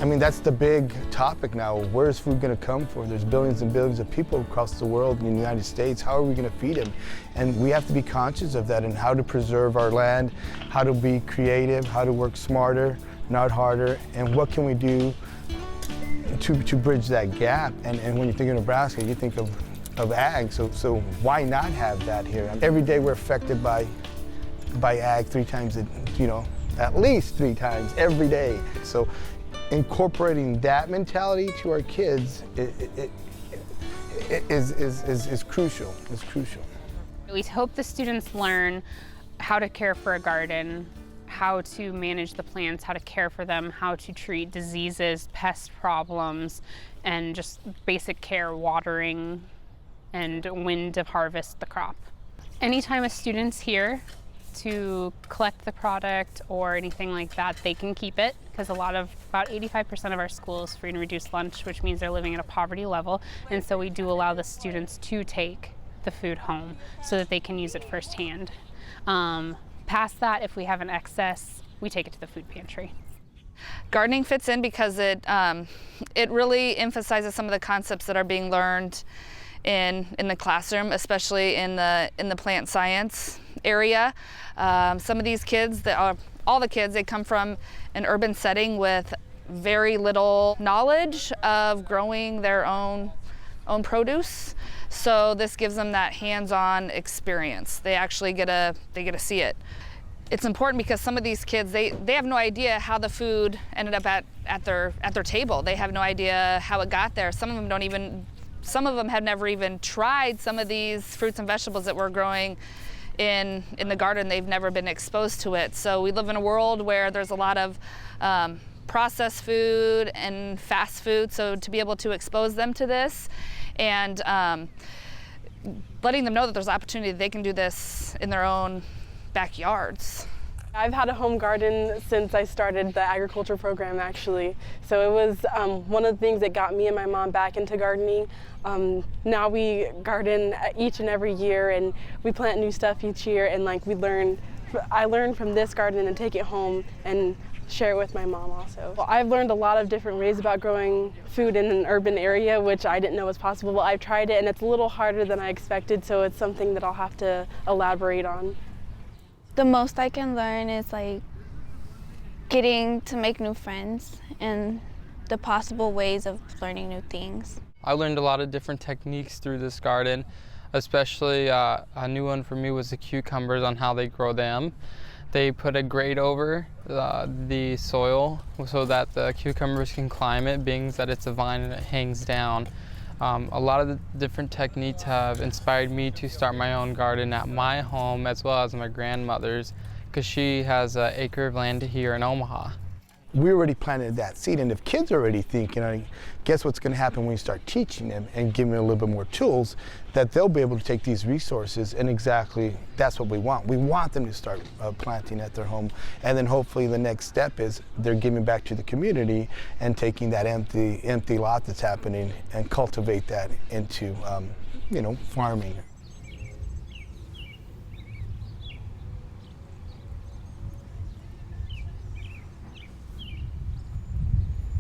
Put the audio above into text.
mean, that's the big topic now. Where is food going to come from? There's billions and billions of people across the world in the United States. How are we going to feed them? And we have to be conscious of that and how to preserve our land, how to be creative, how to work smarter, not harder, and what can we do to bridge that gap. And when you think of Nebraska, you think of ag, so why not have that here? Every day we're affected by ag 3 times, at least 3 times every day. So incorporating that mentality to our kids is crucial. It's crucial. We hope the students learn how to care for a garden, how to manage the plants, how to care for them, how to treat diseases, pest problems, and just basic care, watering, and when to harvest the crop. Anytime a student's here to collect the product or anything like that, they can keep it, because about 85% of our school is free and reduced lunch, which means they're living at a poverty level, and so we do allow the students to take the food home so that they can use it firsthand. Past that, if we have an excess, we take it to the food pantry. Gardening fits in because it really emphasizes some of the concepts that are being learned in the classroom, especially in the plant science area. Some of these kids, all the kids, they come from an urban setting with very little knowledge of growing their own produce. So this gives them that hands-on experience. They actually get to see it. It's important because some of these kids, they have no idea how the food ended up at their table. They have no idea how it got there. Some of them have never even tried some of these fruits and vegetables that we're growing in the garden. They've never been exposed to it. So we live in a world where there's a lot of processed food and fast food. So to be able to expose them to this and letting them know that there's opportunity, they can do this in their own backyards. I've had a home garden since I started the agriculture program, actually. So it was one of the things that got me and my mom back into gardening. Now we garden each and every year, and we plant new stuff each year, and I learned from this garden and take it home and share it with my mom also. Well, I've learned a lot of different ways about growing food in an urban area, which I didn't know was possible. Well, I've tried it, and it's a little harder than I expected, so it's something that I'll have to elaborate on. The most I can learn is getting to make new friends and the possible ways of learning new things. I learned a lot of different techniques through this garden, especially a new one for me was the cucumbers, on how they grow them. They put a grate over the soil so that the cucumbers can climb it, being that it's a vine and it hangs down. A lot of the different techniques have inspired me to start my own garden at my home as well as my grandmother's, because she has an acre of land here in Omaha. We already planted that seed, and if kids are already thinking, guess what's going to happen when you start teaching them and giving them a little bit more tools, that they'll be able to take these resources, and exactly that's what we want. We want them to start planting at their home, and then hopefully the next step is they're giving back to the community and taking that empty lot that's happening and cultivate that into farming.